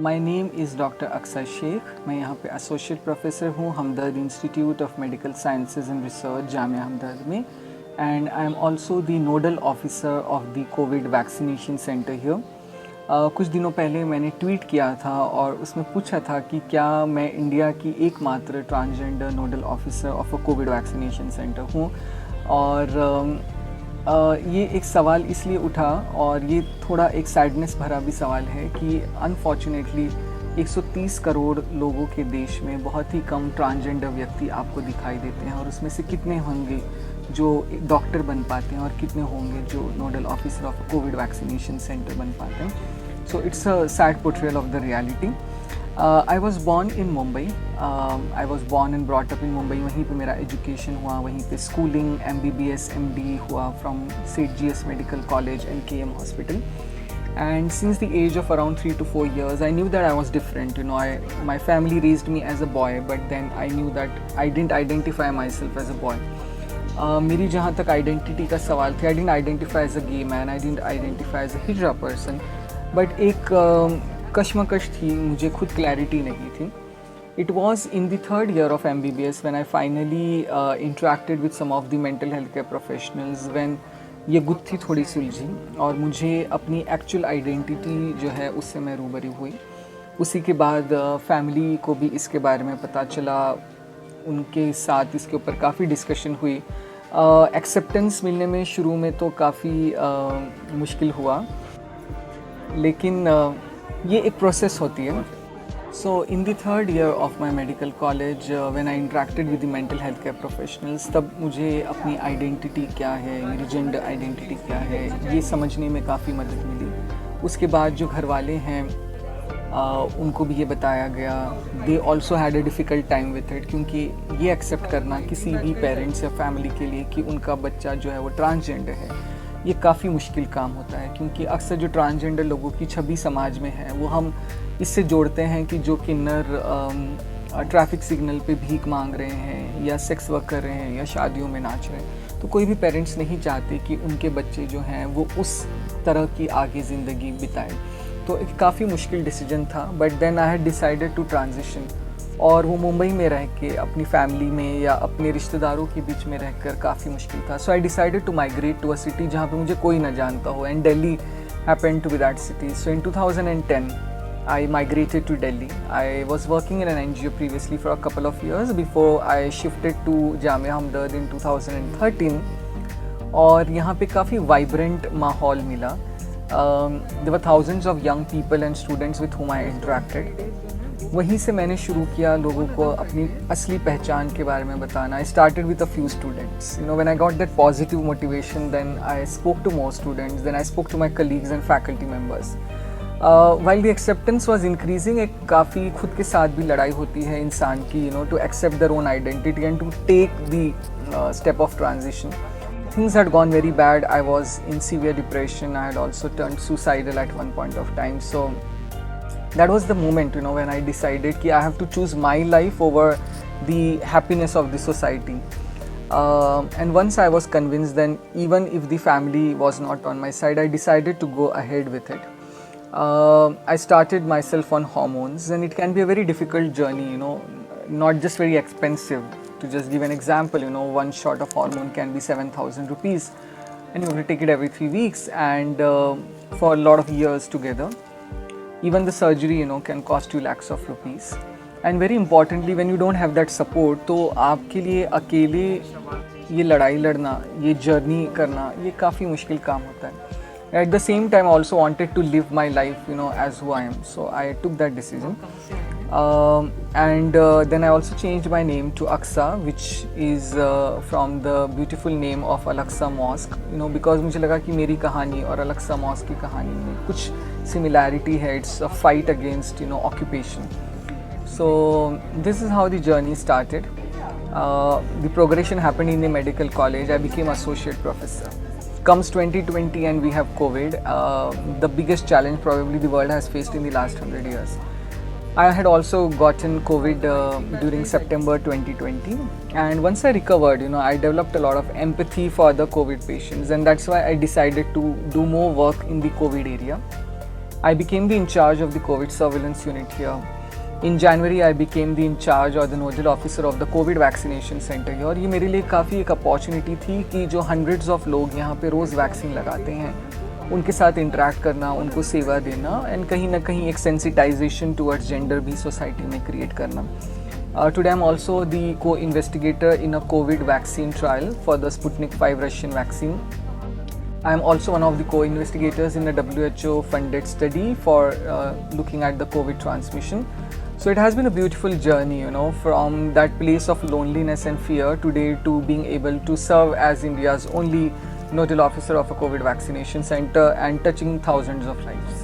My name is doctor अक्सर शेख। मैं यहाँ पे एसोसिएट प्रोफेसर हूँ Hamdard institute of medical sciences and research Jamia Hamdard में, and I am also the nodal officer of the Covid vaccination centre here. कुछ दिनों पहले मैंने ट्वीट किया था और उसमें पूछा था कि क्या मैं इंडिया की एकमात्र transgender nodal officer of a Covid vaccination centre हूँ। और ये एक सवाल इसलिए उठा और ये थोड़ा एक सैडनेस भरा भी सवाल है कि अनफॉर्चुनेटली 130 करोड़ लोगों के देश में बहुत ही कम ट्रांसजेंडर व्यक्ति आपको दिखाई देते हैं, और उसमें से कितने होंगे जो डॉक्टर बन पाते हैं और कितने होंगे जो nodal officer of Covid vaccination centre बन पाते हैं। So it's a sad portrayal of the reality. I was born in Mumbai. I was born and brought up in Mumbai. वहीं पे मेरा एजुकेशन हुआ, वहीं पे स्कूलिंग MBBS MD हुआ फ्रॉम सेठ GS medical college and KM hospital. And since the age of around 3 to 4 years, I knew that I was different. You know, my family raised me as a boy, but then I knew that I didn't identify myself as a boy. मेरी जहाँ तक identity का सवाल थे, I didn't identify as a gay man, I didn't identify as a hijra person, but एक कश्मकश थी, मुझे खुद क्लैरिटी नहीं थी। It was in the third year of MBBS when I finally interacted with some of the mental health care professionals, when ये गुत्थी थोड़ी सुलझी और मुझे अपनी एक्चुअल आइडेंटिटी जो है उससे मैं रूबरू हुई। उसी के बाद फैमिली को भी इसके बारे में पता चला, उनके साथ इसके ऊपर काफ़ी डिस्कशन हुई। एक्सेप्टेंस मिलने में शुरू में तो काफ़ी मुश्किल हुआ, लेकिन ये एक प्रोसेस होती है। So in the third year of my medical college, when I interacted with the mental health care professionals, तब मुझे अपनी आइडेंटिटी क्या है, मेरी जेंडर आइडेंटिटी क्या है, ये समझने में काफ़ी मदद मिली। उसके बाद जो घर वाले हैं उनको भी ये बताया गया। They also had a difficult time with it, क्योंकि ये एक्सेप्ट करना किसी भी पेरेंट्स या फैमिली के लिए कि उनका बच्चा जो है वो ट्रांसजेंडर है, ये काफ़ी मुश्किल काम होता है। क्योंकि अक्सर जो ट्रांसजेंडर लोगों की छवि समाज में है वो हम इससे जोड़ते हैं कि जो किन्नर ट्रैफिक सिग्नल पे भीख मांग रहे हैं या सेक्स वर्क कर रहे हैं या शादियों में नाच रहे हैं, तो कोई भी पेरेंट्स नहीं चाहते कि उनके बच्चे जो हैं वो उस तरह की आगे ज़िंदगी बिताएं। तो एक काफ़ी मुश्किल डिसीजन था, but then I had decided to transition. और वो मुंबई में रह के अपनी फैमिली में या अपने रिश्तेदारों के बीच में रहकर काफ़ी मुश्किल था। So I decided to migrate to a city जहाँ पे मुझे कोई ना जानता हो, and Delhi happened to be that city. So in 2010 I migrated to Delhi. I was working in an NGO previously for a couple of years before I shifted to Jamia Hamdard in 2013. और यहाँ पे काफ़ी vibrant माहौल मिला। There were thousands of young people and students with whom I interacted. वहीं से मैंने शुरू किया लोगों को अपनी असली पहचान के बारे में बताना। I started with a few students. You know, when I got that positive motivation, then I spoke to more students. Then I spoke to my colleagues and faculty members. While the acceptance was increasing, एक काफ़ी खुद के साथ भी लड़ाई होती है इंसान की, you know, to accept their own identity and to take the step of transition. Things had gone very bad. I was in severe depression. I had also turned suicidal at one point of time. So that was the moment, you know, when I decided कि I have to choose my life over the happiness of the society. And once I was convinced, then even if the family was not on my side, I decided to go ahead with it. I started myself on hormones, and it can be a very difficult journey, you know, not just very expensive. To just give an example, you know, one shot of hormone can be 7,000 rupees, and you have to take it every 3 weeks, and for a lot of years together. Even the surgery, you know, can cost you lakhs of rupees. And very importantly, when you don't have that support, तो आपके लिए अकेले ये लड़ाई लड़ना, ये journey करना, ये काफ़ी मुश्किल काम होता है। At the same time, I also wanted to live my life, you know, as who I am. So I took that decision. And then I also changed my name to Aqsa, which is from the beautiful name of Al-Aqsa Mosque. You know, because मुझे लगा कि मेरी कहानी और Al-Aqsa Mosque की कहानी में कुछ similarity है. It's a fight against, you know, occupation. So this is how the journey started. The progression happened in the medical college. I became associate professor. Comes 2020 and we have COVID, the biggest challenge probably the world has faced in the last 100 years. I had also gotten COVID during September 2020, and once I recovered, you know, I developed a lot of empathy for the COVID patients, and that's why I decided to do more work in the COVID area. I became the in charge of the COVID surveillance unit here. In January, I became the in charge or the nodal officer of the COVID vaccination center here. और ये मेरे लिए काफ़ी एक opportunity थी कि जो hundreds of लोग यहाँ पे रोज़ वैक्सीन लगाते हैं, उनके साथ इंटरेक्ट करना, उनको सेवा देना एंड कहीं ना कहीं एक सेंसिटाइजेशन टुवर्ड्स जेंडर भी सोसाइटी में क्रिएट करना. Today I'm also the co-investigator in a COVID vaccine trial for the Sputnik 5 Russian vaccine. I'm also one of the co-investigators in a WHO funded study for looking at the COVID transmission. So it has been a beautiful journey, from that place of loneliness and fear today to being able to serve as India's only nodal officer of a COVID vaccination center and touching thousands of lives.